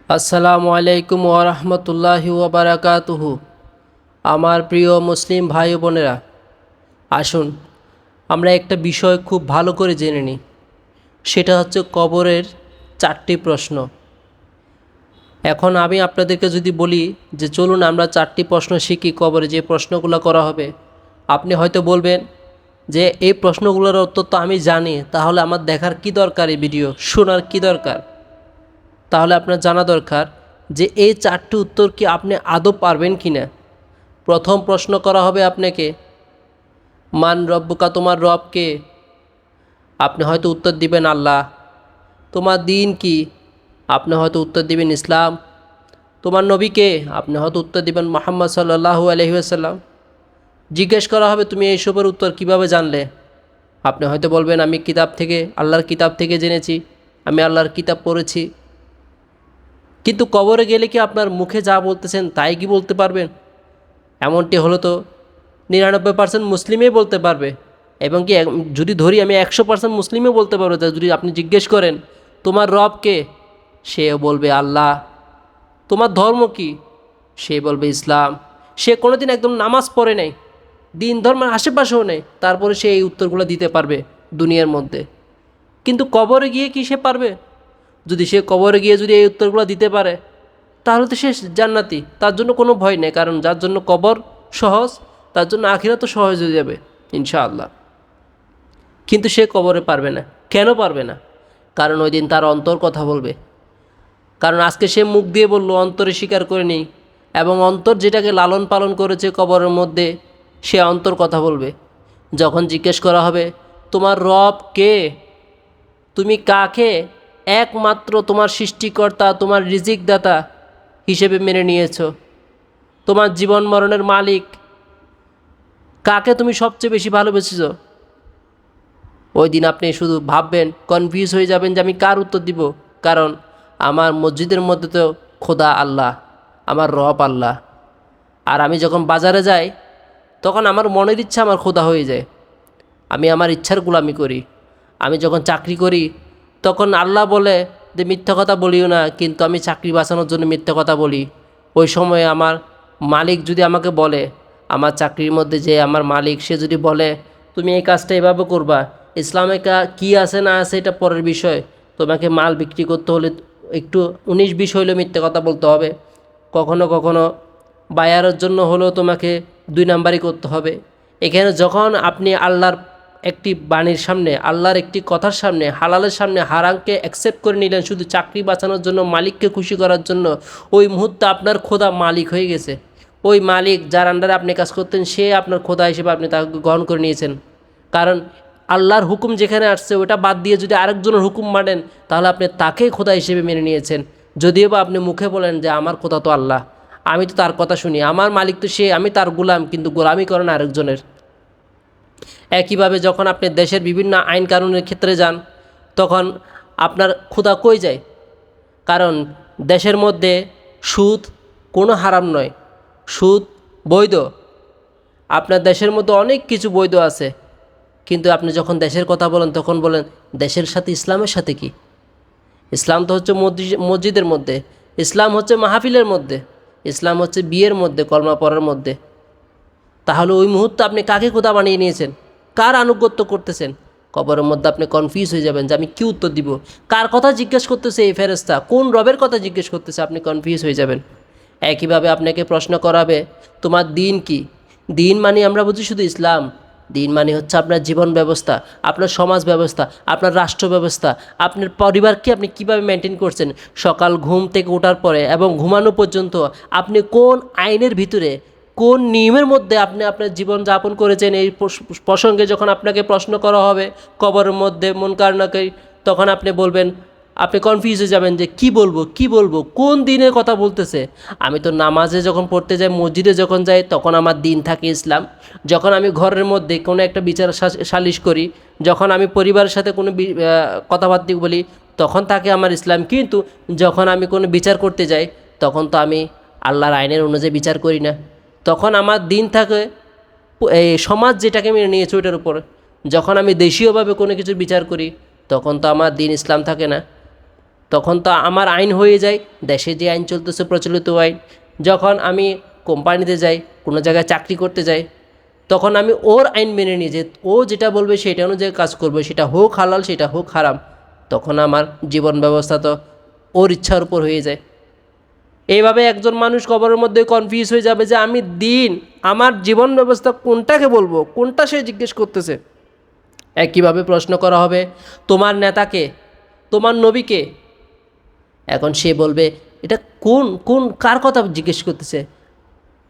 আসসালামু আলাইকুম ওরহমতুল্লাহি ওবরাকাতুহু। আমার প্রিয় মুসলিম ভাই বোনেরা, আসুন আমরা একটা বিষয় খুব ভালো করে জেনে নিই। সেটা হচ্ছে কবরের 4টি প্রশ্ন। এখন আমি আপনাদেরকে যদি বলি যে চলুন আমরা 4টি প্রশ্ন শিখি, কবরে যে প্রশ্নগুলো করা হবে, আপনি হয়তো বলবেন যে এই প্রশ্নগুলোর উত্তর তো আমি জানি, তাহলে আমার দেখার কি দরকার, এই ভিডিও শোনার কি দরকার? তাহলে আপনার জানা দরকার যে এই 4টি উত্তর কি আপনি আদৌ পারবেন কি না। প্রথম প্রশ্ন করা হবে আপনাকে, মান রব্বুকা, তোমার রব কে? আপনি হয়তো উত্তর দিবেন আল্লাহ। তোমার দিন কি? আপনি হয়তো উত্তর দিবেন ইসলাম। তোমার নবী কে? আপনি হয়তো উত্তর দিবেন মুহাম্মদ সাল্লাল্লাহু আলাইহি ওয়াসাল্লাম। জিজ্ঞেস করা হবে তুমি এইসবের উত্তর কিভাবে জানলে? আপনি হয়তো বলবেন আমি কিতাব থেকে, আল্লাহর কিতাব থেকে জেনেছি, আমি আল্লাহর কিতাব পড়েছি। কিন্তু কবরে গেলে কি আপনার মুখে যা বলতেছেন তাই কি বলতে পারবেন? এমনটি হলো তো 99% মুসলিমই বলতে পারবে। এবং কি যদি ধরি আমি 100% মুসলিমই বলতে পারবো, তা যদি আপনি জিজ্ঞেস করেন তোমার রব কে, সে বলবে আল্লাহ। তোমার ধর্ম কি? সে বলবে ইসলাম। সে কোনোদিন একদম নামাজ পড়ে নাই, দিন ধর্মের আশেপাশেও নেই, তারপরে সে এই উত্তরগুলো দিতে পারবে দুনিয়ার মধ্যে। কিন্তু কবরে গিয়ে কি সে পারবে? যদি সে কবরে গিয়ে যদি এই উত্তরগুলো দিতে পারে, তাহলে তো সে জান্নাতি, তার জন্য কোনো ভয় নেই। কারণ যার জন্য কবর সহজ, তার জন্য আখিরাতও সহজ হয়ে যাবে ইনশাআল্লাহ। কিন্তু সে কবরে পারবে না। কেন পারবে না? কারণ ওই দিন তার অন্তর কথা বলবে। কারণ আজকে সে মুখ দিয়ে বলল, অন্তরে স্বীকার করে নেই, এবং অন্তর যেটাকে লালন পালন করেছে কবরের মধ্যে, সে অন্তর কথা বলবে। যখন জিজ্ঞেস করা হবে তোমার রব কে, তুমি কাকে একমাত্র তোমার সৃষ্টিকর্তা, তোমার রিজিক দাতা হিসেবে মেনে নিয়েছো, তোমার জীবন মরণের মালিক, কাকে তুমি সবচেয়ে বেশি ভালোবেসেছো, ওই দিন আপনি শুধু ভাববেন, কনফিউজ হয়ে যাবেন যে আমি কার উত্তর দিব। কারণ আমার মসজিদের মধ্যে তো খোদা আল্লাহ, আমার রব আল্লাহ। আর আমি যখন বাজারে যাই, তখন আমার মনের ইচ্ছা আমার খোদা হয়ে যায়, আমি আমার ইচ্ছার গোলামি করি। আমি যখন চাকরি করি, তখন আল্লাহ বলে যে মিথ্যা কথা বলিও না, কিন্তু আমি চাকরি বাঁচানোর জন্য মিথ্যা কথা বলি। ওই সময় আমার মালিক যদি আমাকে বলে, আমার চাকরির মধ্যে যে আমার মালিক, সে যদি বলে তুমি এই কাজটা এভাবে করবা, ইসলামে কী আছে না আছে এটা পরের বিষয়, তোমাকে মাল বিক্রি করতে হলে একটু 19-20 হইলেও মিথ্যা কথা বলতে হবে, কখনো কখনো বায়ারের জন্য হলেও তোমাকে 2 নাম্বারই করতে হবে। এখানে যখন আপনি আল্লাহর একটি বাণীর সামনে, আল্লাহর একটি কথার সামনে, হালালের সামনে হারামকে অ্যাকসেপ্ট করে নিলেন শুধু চাকরি বাঁচানোর জন্য, মালিককে খুশি করার জন্য, ওই মুহূর্তে আপনার খোদা মালিক হয়ে গেছে। ওই মালিক যার আন্ডারে আপনি কাজ করতেন, সে আপনার খোদা হিসেবে আপনি তাকে গ্রহণ করে নিয়েছেন। কারণ আল্লাহর হুকুম যেখানে আসছে ওটা বাদ দিয়ে যদি আরেকজনের হুকুম মানেন, তাহলে আপনি তাকেই খোদা হিসেবে মেনে নিয়েছেন। যদিও বা আপনি মুখে বলেন যে আমার খোদা তো আল্লাহ, আমি তো তার কথা শুনি, আমার মালিক তো সে, আমি তার গোলাম, কিন্তু গোলামি করেন আরেকজনের। একইভাবে যখন আপনি দেশের বিভিন্ন আইন কানুনের ক্ষেত্রে যান, তখন আপনার খোদা কই যায়? কারণ দেশের মধ্যে সুদ কোনো হারাম নয়, সুদ বৈধ। আপনার দেশের মধ্যে অনেক কিছু বৈধ আছে, কিন্তু আপনি যখন দেশের কথা বলেন, তখন বলেন দেশের সাথে ইসলামের সাথে কি? ইসলাম তো হচ্ছে মসজিদের মধ্যে, ইসলাম হচ্ছে মাহফিলের মধ্যে, ইসলাম হচ্ছে বিয়ের মধ্যে, কলমা পড়ার মধ্যে। তাহলে ওই মুহূর্তে আপনি কাকে খোদা বানিয়ে নিয়েছেন? কার আনুগত্য করতেছেন? কবরের মধ্যে আপনি কনফিউজ হয়ে যাবেন যে আমি কী উত্তর দিব, কার কথা জিজ্ঞেস করতেছে এই ফেরেশতা, কোন রবের কথা জিজ্ঞেস করতেছে, আপনি কনফিউজ হয়ে যাবেন। একইভাবে আপনাকে প্রশ্ন করাবে তোমার দিন কি? দিন মানে আমরা বুঝি শুধু ইসলাম। দিন মানে হচ্ছে আপনার জীবন ব্যবস্থা, আপনার সমাজ ব্যবস্থা, আপনার রাষ্ট্র ব্যবস্থা, আপনার পরিবারকে আপনি কিভাবে মেনটেন করছেন, সকাল ঘুম থেকে ওঠার পরে এবং ঘুমানো পর্যন্ত আপনি কোন আইনের ভিতরে, কোন নিয়মের মধ্যে আপনি আপনার জীবন যাপন করেছেন। এই প্রসঙ্গে যখন আপনাকে প্রশ্ন করা হবে কবরের মধ্যে মুনকার নাকির, তখন আপনি বলবেন, আপনি কনফিউজ হয়ে যাবেন যে কি বলবো, কোন দিনের কথা বলতেছে। আমি তো নামাজে যখন পড়তে যাই, মসজিদে যখন যাই, তখন আমার দিন থাকে ইসলাম। যখন আমি ঘরের মধ্যে কোনো একটা বিচার সালিশ করি, যখন আমি পরিবারের সাথে কোনো কথাবার্তা বলি, তখন থাকে আমার ইসলাম। কিন্তু যখন আমি কোনো বিচার করতে যাই, তখন তো আমি আল্লাহর আইনের অনুযায়ী বিচার করি না, তখন আমার দিন থাকে এই সমাজ যেটাকে মেনে নিয়েছে ওইটার উপর। যখন আমি দেশীয়ভাবে কোনো কিছুর বিচার করি, তখন তো আমার দিন ইসলাম থাকে না। তখন তো আমার আইন হয়ে যায়, দেশে যে আইন চলতেছে প্রচলিত আইন। যখন আমি কোম্পানিতে যাই, কোনো জায়গায় চাকরি করতে যাই, তখন আমি ওর আইন মেনে নিই যে ও যেটা বলবে সেটা অনুযায়ী কাজ করবে, সেটা হোক হালাল সেটা হোক হারাম। তখন আমার জীবন ব্যবস্থা তো ওর ইচ্ছার উপর হয়ে যায়। এইভাবে একজন মানুষ কবরের মধ্যে কনফিউজ হয়ে যাবে যে আমি আমার জীবন ব্যবস্থা কোনটাকে বলবো, কোনটা সে জিজ্ঞেস করতেছে। একইভাবে প্রশ্ন করা হবে তোমার নেতাকে, তোমার নবীকে। এখন সে বলবে এটা কোন কোন কার কথা জিজ্ঞেস করতেছে,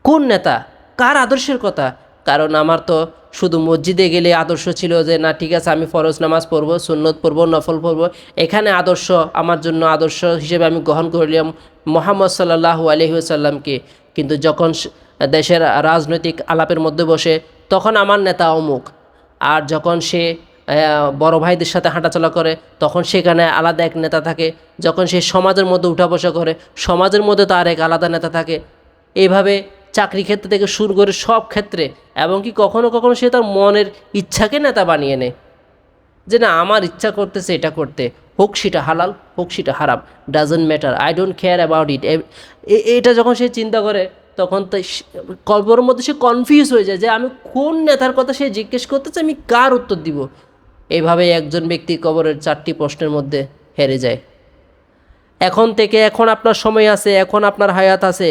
কোন নেতা, কার আদর্শের কথা? কারণ আমার তো শুধু মসজিদে গেলে আদর্শ ছিল যে না ঠিক আছে আমি ফরজ নামাজ পড়বো, সুন্নত পড়বো, নফল পড়বো, এখানে আদর্শ আমার জন্য আদর্শ হিসেবে আমি গ্রহণ করলাম মুহাম্মদ সাল্লাল্লাহু আলাইহি ওয়াসাল্লামকে। কিন্তু যখন দেশের রাজনৈতিক আলাপের মধ্যে বসে তখন আমার নেতা অমুক। আর যখন সে বড় ভাইদের সাথে হাঁটাচলা করে তখন সেখানে আলাদা এক নেতা থাকে। যখন সে সমাজের মধ্যে উঠা বসা করে সমাজের মধ্যে তার এক আলাদা নেতা থাকে। এইভাবে চাকরি ক্ষেত্র থেকে শুরু করে সব ক্ষেত্রে, এবং কি কখনো কখনো সে তার মনের ইচ্ছাকে নেতা বানিয়ে নেয় যে না আমার ইচ্ছা করতেছে এটা করতে, হোক সেটা হালাল হোক সেটা হারাম, doesn't matter, I don't care about it. এটা যখন সে চিন্তা করে তখন তো কবরের মধ্যে সে কনফিউজ হয়ে যায় যে আমি কোন নেতার কথা সে জিজ্ঞেস করতেছে, আমি কার উত্তর দিব। এইভাবে একজন ব্যক্তি কবরের 4টি প্রশ্নের মধ্যে হেরে যায়। এখন আপনার সময় আছে, এখন আপনার হায়াত আছে।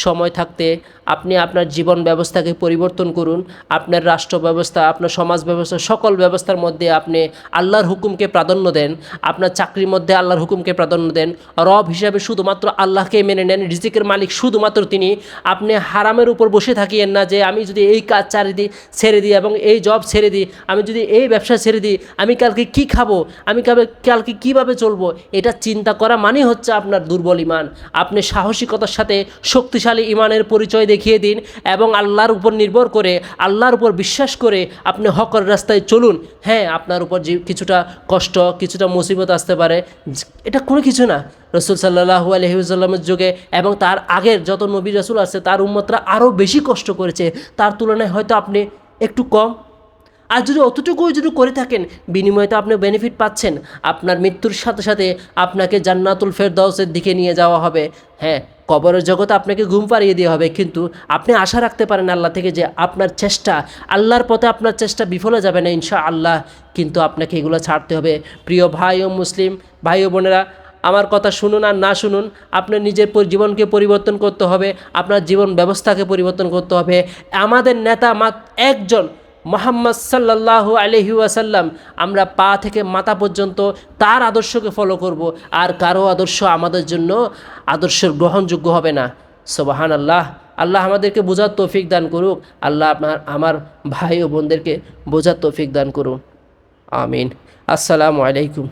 সময় থাকতে আপনি আপনার জীবন ব্যবস্থাকে পরিবর্তন করুন। আপনার রাষ্ট্র ব্যবস্থা, আপনার সমাজ ব্যবস্থা, সকল ব্যবস্থার মধ্যে আপনি আল্লাহর হুকুমকে প্রাধান্য দেন। আপনার চাকরির মধ্যে আল্লাহর হুকুমকে প্রাধান্য দেন। রব হিসাবে শুধুমাত্র আল্লাহকে মেনে নেন, রিজিকের মালিক শুধুমাত্র তিনি। আপনি হারামের উপর বসে থাকিয়েন না যে আমি যদি এই কাজ ছেড়ে দিই এবং এই জব ছেড়ে দিই, আমি যদি এই ব্যবসা ছেড়ে দিই, আমি কালকে কি খাবো, আমি কালকে কিভাবে চলবো। এটা চিন্তা করা মানে হচ্ছে আপনার দুর্বল ইমান। আপনি সাহসিকতার সাথে শক্তিশালী ইমানের পরিচয় দেখিয়ে দিন এবং আল্লাহর উপর নির্ভর করে, আল্লাহর উপর বিশ্বাস করে আপনি হকের রাস্তায় চলুন। হ্যাঁ, আপনার উপর যে কিছুটা কষ্ট, কিছুটা মুসিবত আসতে পারে, এটা কোনো কিছু না। রসুল সাল্লাল্লাহু আলাইহি ওয়াসাল্লামের যুগে এবং তার আগের যত নবী রসুল আছে তার উম্মতরা আরও বেশি কষ্ট করেছে, তার তুলনায় হয়তো আপনি একটু কম। আর যদি অতটুকুই যদি করে থাকেন, বিনিময়ে তো আপনি বেনিফিট পাচ্ছেন। আপনার মৃত্যুর সাথে সাথে আপনাকে জান্নাতুল ফেরদাউসের দিকে নিয়ে যাওয়া হবে। হ্যাঁ, কবরের জগতে আপনাকে ঘুম পাড়িয়ে দেওয়া হবে, কিন্তু আপনি আশা রাখতে পারেন আল্লাহ থেকে যে আপনার চেষ্টা, আল্লাহর পথে আপনার চেষ্টা বিফলে যাবে না ইনশাআল্লাহ। কিন্তু আপনাকে এগুলো ছাড়তে হবে। প্রিয় ভাই ও মুসলিম ভাই ও বোনেরা, আমার কথা শুনুন আর না শুনুন, আপনার নিজের জীবনকে পরিবর্তন করতে হবে, আপনার জীবন ব্যবস্থাকে পরিবর্তন করতে হবে। আমাদের নেতা একজন, মুহাম্মদ সাল্লাল্লাহু আলাইহি ওয়াসাল্লাম। আমরা পা থেকে মাথা পর্যন্ত তার আদর্শকে ফলো করব, আর কারো আদর্শ আমাদের জন্য আদর্শের গ্রহণযোগ্য হবে না। সুবহানাল্লাহ। আল্লাহ আমাদেরকে বোঝার তৌফিক দান করুক। আল্লাহ আমার ভাই ও বোনদেরকে বোঝার তৌফিক দান করুন। আমিন। আসসালামু আলাইকুম।